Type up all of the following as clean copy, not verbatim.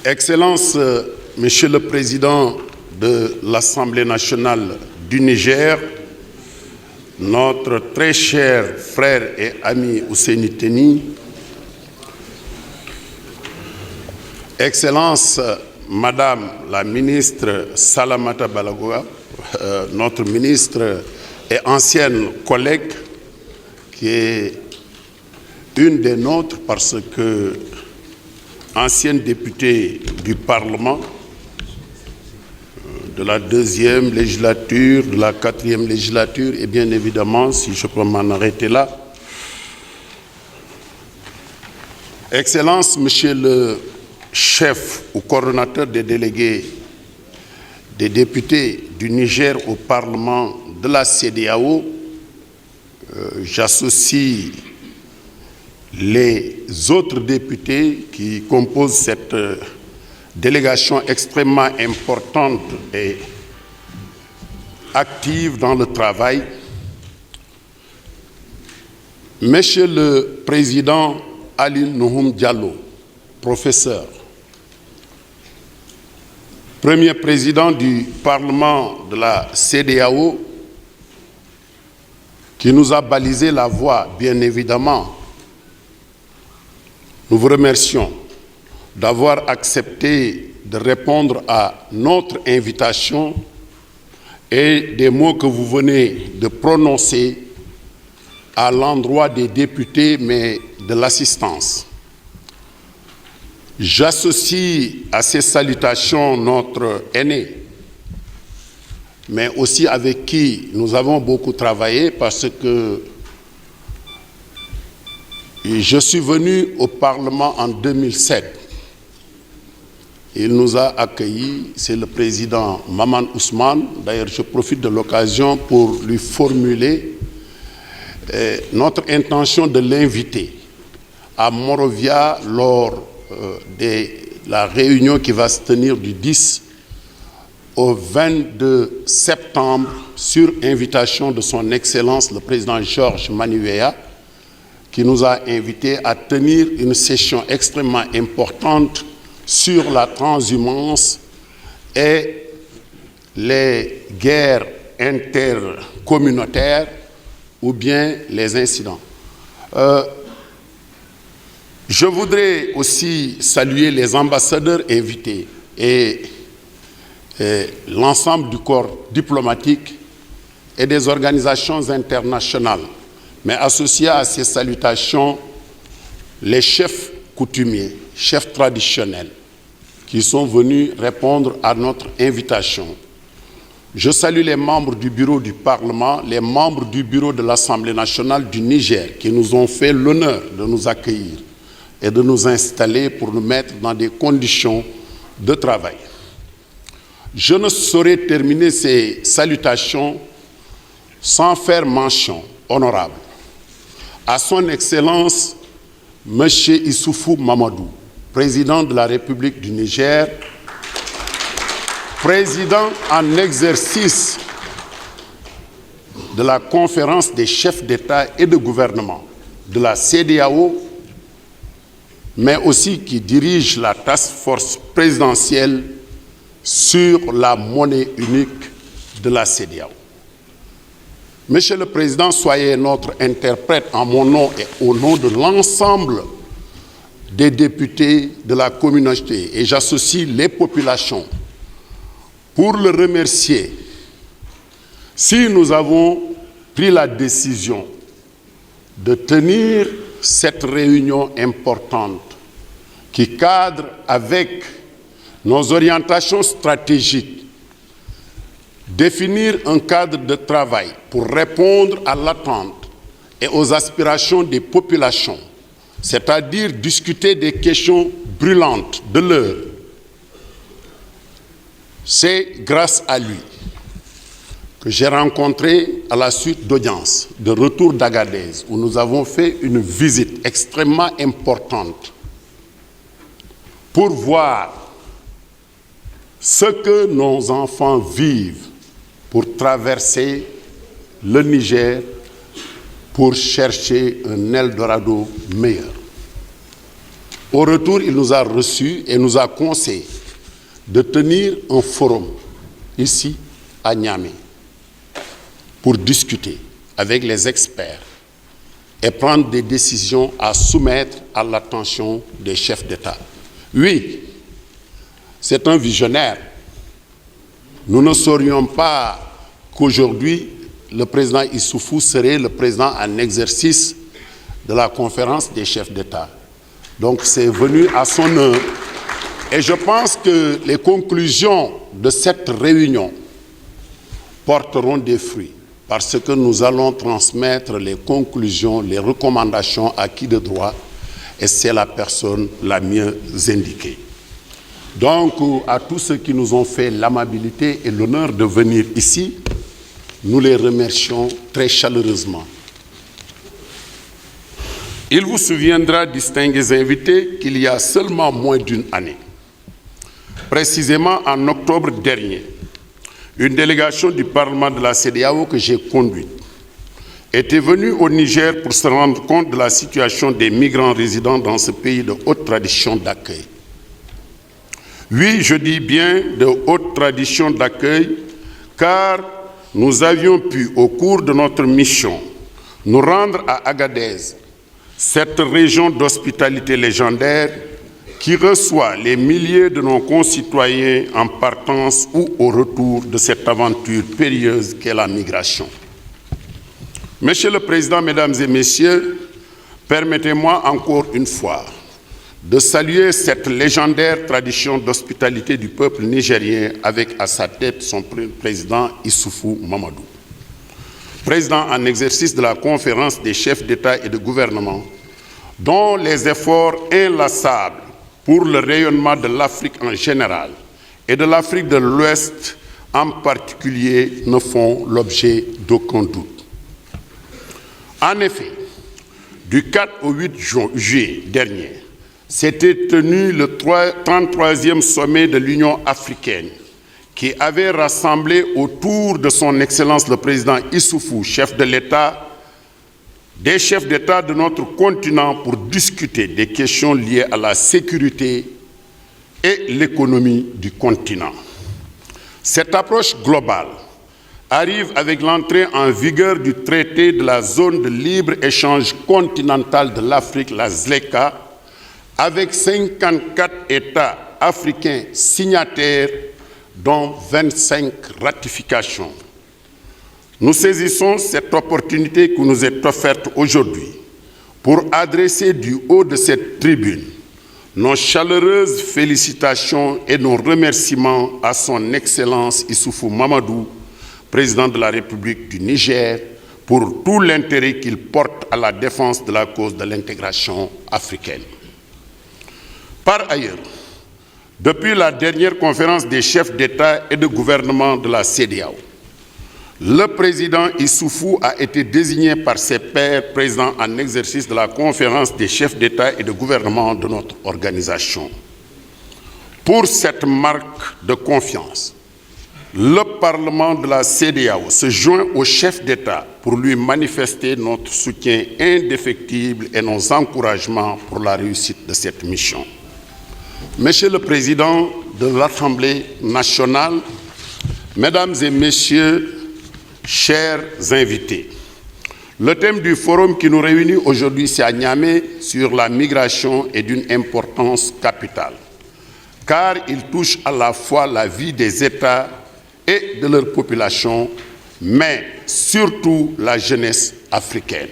Excellences, Monsieur le Président de l'Assemblée nationale du Niger, notre très cher frère et ami Ousseini Teni, Excellence, Madame la ministre Salamata Balagoua, notre ministre et ancienne collègue, qui est une des nôtres parce que ancienne députée du Parlement de la 2e législature, de la 4e législature, et bien évidemment, si je peux m'en arrêter là, Excellence, Monsieur le chef ou coordonnateur des délégués des députés du Niger au Parlement de la CEDEAO, j'associe les autres députés qui composent cette délégation extrêmement importante et active dans le travail. Monsieur le Président Ali Nouhoum Diallo, professeur, premier président du Parlement de la CEDEAO, qui nous a balisé la voie, bien évidemment. Nous vous remercions d'avoir accepté de répondre à notre invitation et des mots que vous venez de prononcer à l'endroit des députés, mais de l'assistance. J'associe à ces salutations notre aîné, mais aussi avec qui nous avons beaucoup travaillé parce que je suis venu au Parlement en 2007. Il nous a accueillis, c'est le président Maman Ousmane. D'ailleurs, je profite de l'occasion pour lui formuler notre intention de l'inviter à Monrovia lors de la réunion qui va se tenir du 10 au 22 septembre sur invitation de son Excellence le président Georges Maniwea, qui nous a invités à tenir une session extrêmement importante sur la transhumance et les guerres intercommunautaires ou bien les incidents. Je voudrais aussi saluer les ambassadeurs invités et l'ensemble du corps diplomatique et des organisations internationales, mais associés à ces salutations, les chefs coutumiers, chefs traditionnels, qui sont venus répondre à notre invitation. Je salue les membres du bureau du Parlement, les membres du bureau de l'Assemblée nationale du Niger, qui nous ont fait l'honneur de nous accueillir et de nous installer pour nous mettre dans des conditions de travail. Je ne saurais terminer ces salutations sans faire mention honorable à son Excellence M. Issoufou Mamadou, président de la République du Niger, président en exercice de la conférence des chefs d'État et de gouvernement de la CEDEAO, mais aussi qui dirige la task force présidentielle sur la monnaie unique de la CEDEAO. Monsieur le Président, soyez notre interprète en mon nom et au nom de l'ensemble des députés de la communauté, et j'associe les populations pour le remercier si nous avons pris la décision de tenir cette réunion importante qui cadre avec nos orientations stratégiques, définir un cadre de travail pour répondre à l'attente et aux aspirations des populations, c'est-à-dire discuter des questions brûlantes de l'heure. C'est grâce à lui que j'ai rencontré à la suite d'audience de retour d'Agadez, où nous avons fait une visite extrêmement importante pour voir ce que nos enfants vivent pour traverser le Niger pour chercher un Eldorado meilleur. Au retour, il nous a reçus et nous a conseillé de tenir un forum ici à Niamey pour discuter avec les experts et prendre des décisions à soumettre à l'attention des chefs d'État. Oui, c'est un visionnaire. Nous ne saurions pas qu'aujourd'hui, le président Issoufou serait le président en exercice de la conférence des chefs d'État. Donc c'est venu à son heure. Et je pense que les conclusions de cette réunion porteront des fruits parce que nous allons transmettre les conclusions, les recommandations à qui de droit et c'est la personne la mieux indiquée. Donc à tous ceux qui nous ont fait l'amabilité et l'honneur de venir ici, nous les remercions très chaleureusement. Il vous souviendra, distingués invités, qu'il y a seulement moins d'une année, précisément en octobre dernier, une délégation du Parlement de la CEDEAO que j'ai conduite était venue au Niger pour se rendre compte de la situation des migrants résidant dans ce pays de haute tradition d'accueil. Oui, je dis bien de haute tradition d'accueil, car nous avions pu, au cours de notre mission, nous rendre à Agadez, cette région d'hospitalité légendaire qui reçoit les milliers de nos concitoyens en partance ou au retour de cette aventure périlleuse qu'est la migration. Monsieur le Président, Mesdames et Messieurs, permettez-moi encore une fois de saluer cette légendaire tradition d'hospitalité du peuple nigérien avec à sa tête son président Issoufou Mamadou. Président en exercice de la conférence des chefs d'État et de gouvernement, dont les efforts inlassables pour le rayonnement de l'Afrique en général et de l'Afrique de l'Ouest en particulier ne font l'objet d'aucun doute. En effet, du 4 au 8 juillet dernier, s'était tenu le 33e sommet de l'Union africaine qui avait rassemblé autour de son Excellence le président Issoufou, chef de l'État, des chefs d'État de notre continent pour discuter des questions liées à la sécurité et l'économie du continent. Cette approche globale arrive avec l'entrée en vigueur du traité de la zone de libre-échange continentale de l'Afrique, la ZLECA, avec 54 États africains signataires, dont 25 ratifications. Nous saisissons cette opportunité qui nous est offerte aujourd'hui pour adresser du haut de cette tribune nos chaleureuses félicitations et nos remerciements à son Excellence Issoufou Mamadou, président de la République du Niger, pour tout l'intérêt qu'il porte à la défense de la cause de l'intégration africaine. Par ailleurs, depuis la dernière conférence des chefs d'État et de gouvernement de la CEDEAO, le président Issoufou a été désigné par ses pairs président en exercice de la conférence des chefs d'État et de gouvernement de notre organisation. Pour cette marque de confiance, le Parlement de la CEDEAO se joint aux chefs d'État pour lui manifester notre soutien indéfectible et nos encouragements pour la réussite de cette mission. Monsieur le Président de l'Assemblée nationale, Mesdames et Messieurs, chers invités, le thème du forum qui nous réunit aujourd'hui, c'est à Niamey, sur la migration est d'une importance capitale, car il touche à la fois la vie des États et de leur population, mais surtout la jeunesse africaine.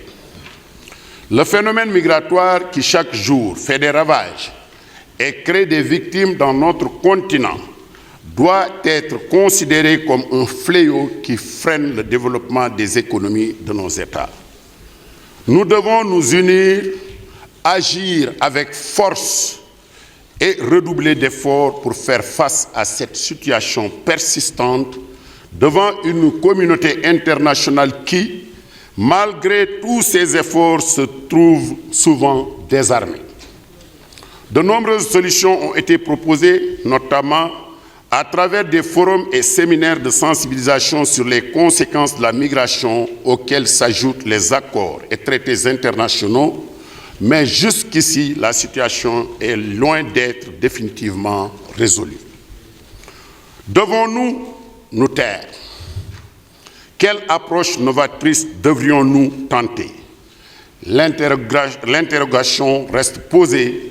Le phénomène migratoire qui chaque jour fait des ravages et crée des victimes dans notre continent doit être considéré comme un fléau qui freine le développement des économies de nos États. Nous devons nous unir, agir avec force et redoubler d'efforts pour faire face à cette situation persistante devant une communauté internationale qui, malgré tous ses efforts, se trouve souvent désarmée. De nombreuses solutions ont été proposées, notamment à travers des forums et séminaires de sensibilisation sur les conséquences de la migration auxquels s'ajoutent les accords et traités internationaux, Mais jusqu'ici, la situation est loin d'être définitivement résolue. Devons-nous nous taire? Quelle approche novatrice devrions-nous tenter? L'interrogation reste posée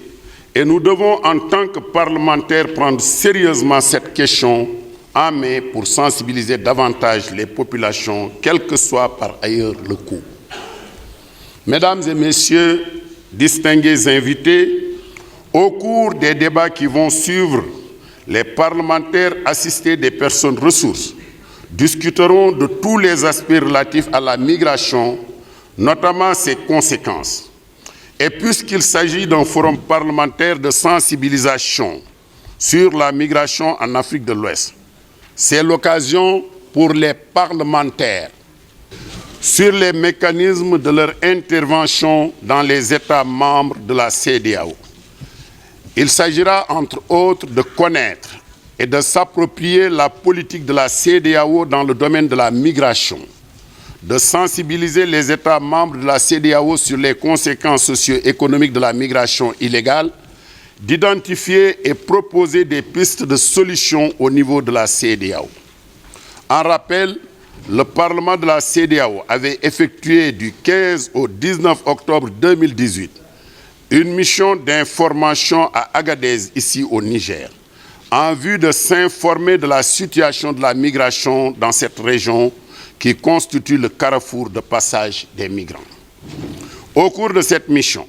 et nous devons, en tant que parlementaires, prendre sérieusement cette question en main pour sensibiliser davantage les populations, quel que soit par ailleurs le coût. Mesdames et messieurs, distingués invités, au cours des débats qui vont suivre, les parlementaires assistés des personnes ressources discuteront de tous les aspects relatifs à la migration, notamment ses conséquences. Et puisqu'il s'agit d'un forum parlementaire de sensibilisation sur la migration en Afrique de l'Ouest, c'est l'occasion pour les parlementaires sur les mécanismes de leur intervention dans les États membres de la CEDEAO. Il s'agira entre autres de connaître et de s'approprier la politique de la CEDEAO dans le domaine de la migration, de sensibiliser les États membres de la CEDEAO sur les conséquences socio-économiques de la migration illégale, d'identifier et proposer des pistes de solutions au niveau de la CEDEAO. En rappel, le Parlement de la CEDEAO avait effectué du 15 au 19 octobre 2018 une mission d'information à Agadez, ici au Niger, en vue de s'informer de la situation de la migration dans cette région qui constitue le carrefour de passage des migrants. Au cours de cette mission,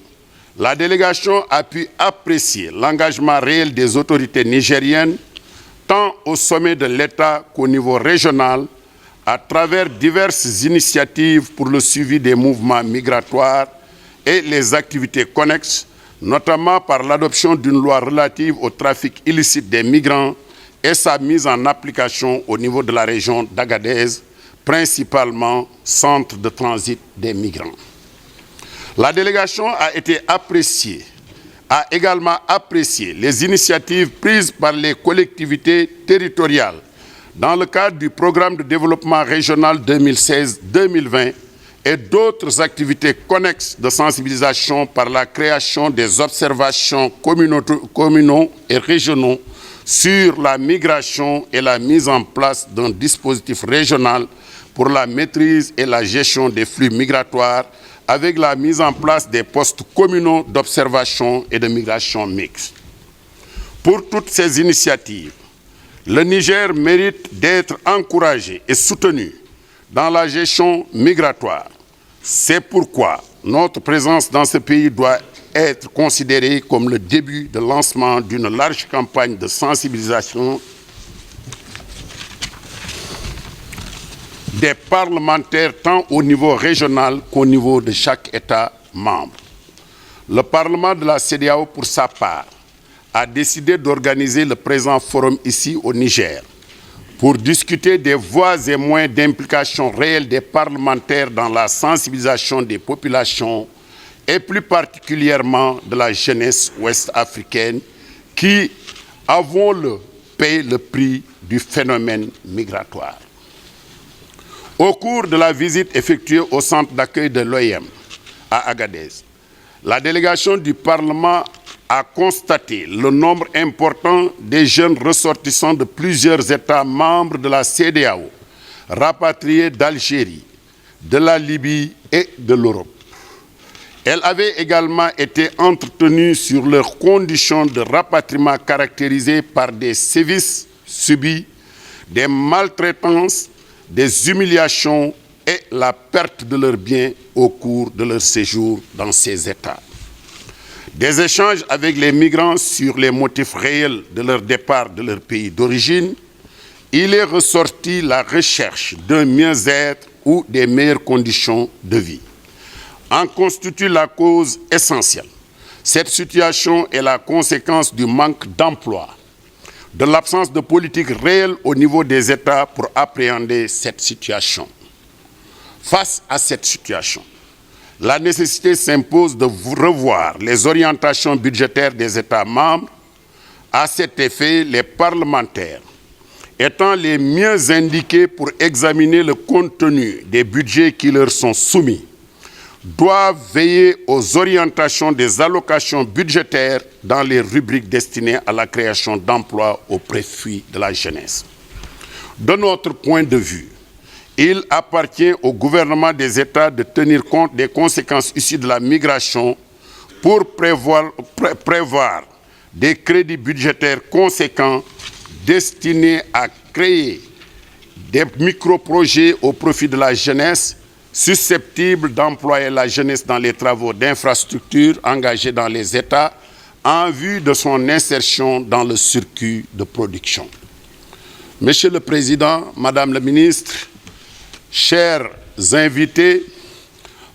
la délégation a pu apprécier l'engagement réel des autorités nigériennes, tant au sommet de l'État qu'au niveau régional, à travers diverses initiatives pour le suivi des mouvements migratoires et les activités connexes, notamment par l'adoption d'une loi relative au trafic illicite des migrants et sa mise en application au niveau de la région d'Agadez, principalement centre de transit des migrants. La délégation a également apprécié les initiatives prises par les collectivités territoriales dans le cadre du programme de développement régional 2016-2020 et d'autres activités connexes de sensibilisation par la création des observations communaux et régionaux sur la migration et la mise en place d'un dispositif régional pour la maîtrise et la gestion des flux migratoires avec la mise en place des postes communaux d'observation et de migration mixte. Pour toutes ces initiatives, le Niger mérite d'être encouragé et soutenu dans la gestion migratoire. C'est pourquoi notre présence dans ce pays doit être considérée comme le début de lancement d'une large campagne de sensibilisation des parlementaires tant au niveau régional qu'au niveau de chaque État membre. Le Parlement de la CEDEAO, pour sa part, a décidé d'organiser le présent forum ici au Niger pour discuter des voies et moyens d'implication réelle des parlementaires dans la sensibilisation des populations et plus particulièrement de la jeunesse ouest-africaine qui, avouons-le, paye le prix du phénomène migratoire. Au cours de la visite effectuée au centre d'accueil de l'OIM à Agadez, la délégation du Parlement a constaté le nombre important des jeunes ressortissants de plusieurs États membres de la CEDEAO, rapatriés d'Algérie, de la Libye et de l'Europe. Elle avait également été entretenue sur leurs conditions de rapatriement caractérisées par des sévices subis, des maltraitances, des humiliations et la perte de leurs biens au cours de leur séjour dans ces États. Des échanges avec les migrants sur les motifs réels de leur départ de leur pays d'origine, il est ressorti la recherche d'un mieux-être ou des meilleures conditions de vie. En constitue la cause essentielle. Cette situation est la conséquence du manque d'emploi, de l'absence de politique réelle au niveau des États pour appréhender cette situation. Face à cette situation, la nécessité s'impose de revoir les orientations budgétaires des États membres. À cet effet, les parlementaires, étant les mieux indiqués pour examiner le contenu des budgets qui leur sont soumis, doivent veiller aux orientations des allocations budgétaires dans les rubriques destinées à la création d'emplois au profit de la jeunesse. De notre point de vue, il appartient au gouvernement des États de tenir compte des conséquences issues de la migration pour prévoir des crédits budgétaires conséquents destinés à créer des micro-projets au profit de la jeunesse susceptibles d'employer la jeunesse dans les travaux d'infrastructure engagés dans les États en vue de son insertion dans le circuit de production. Monsieur le Président, Madame la Ministre, chers invités,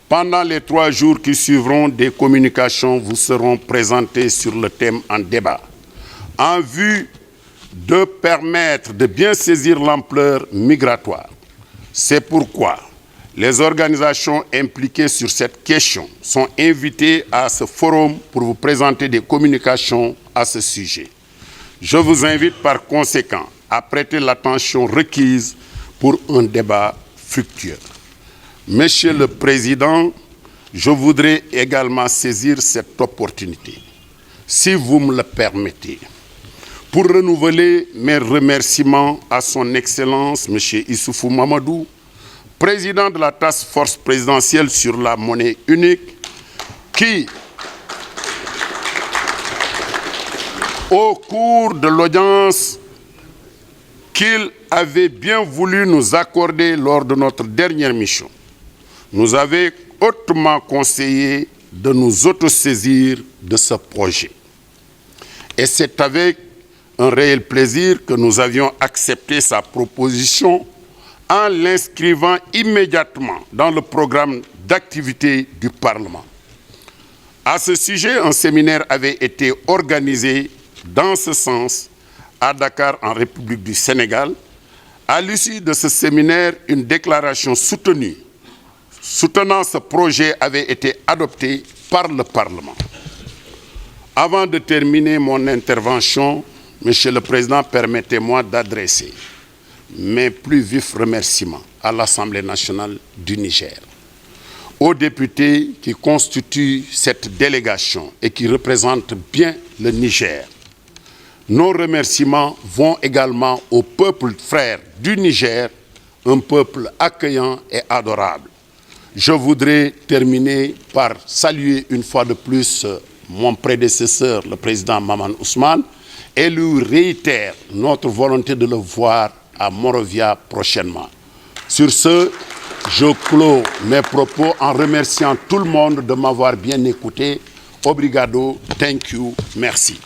pendant les 3 jours qui suivront, des communications vous seront présentées sur le thème en débat, en vue de permettre de bien saisir l'ampleur migratoire. C'est pourquoi les organisations impliquées sur cette question sont invitées à ce forum pour vous présenter des communications à ce sujet. Je vous invite par conséquent à prêter l'attention requise pour un débat fructueux. Monsieur le Président, je voudrais également saisir cette opportunité, si vous me le permettez, pour renouveler mes remerciements à son Excellence, M. Issoufou Mamadou, président de la Task Force présidentielle sur la monnaie unique, qui, au cours de l'audience qu'il avait bien voulu nous accorder lors de notre dernière mission, nous avait hautement conseillé de nous autosaisir de ce projet. Et c'est avec un réel plaisir que nous avions accepté sa proposition en l'inscrivant immédiatement dans le programme d'activité du Parlement. À ce sujet, un séminaire avait été organisé dans ce sens à Dakar, en République du Sénégal. À l'issue de ce séminaire, une déclaration soutenant ce projet avait été adoptée par le Parlement. Avant de terminer mon intervention, Monsieur le Président, permettez-moi d'adresser mes plus vifs remerciements à l'Assemblée nationale du Niger, aux députés qui constituent cette délégation et qui représentent bien le Niger. Nos remerciements vont également au peuple frère du Niger, un peuple accueillant et adorable. Je voudrais terminer par saluer une fois de plus mon prédécesseur, le président Maman Ousmane, et lui réitère notre volonté de le voir à Monrovia prochainement. Sur ce, je clôt mes propos en remerciant tout le monde de m'avoir bien écouté. Obrigado, thank you, merci.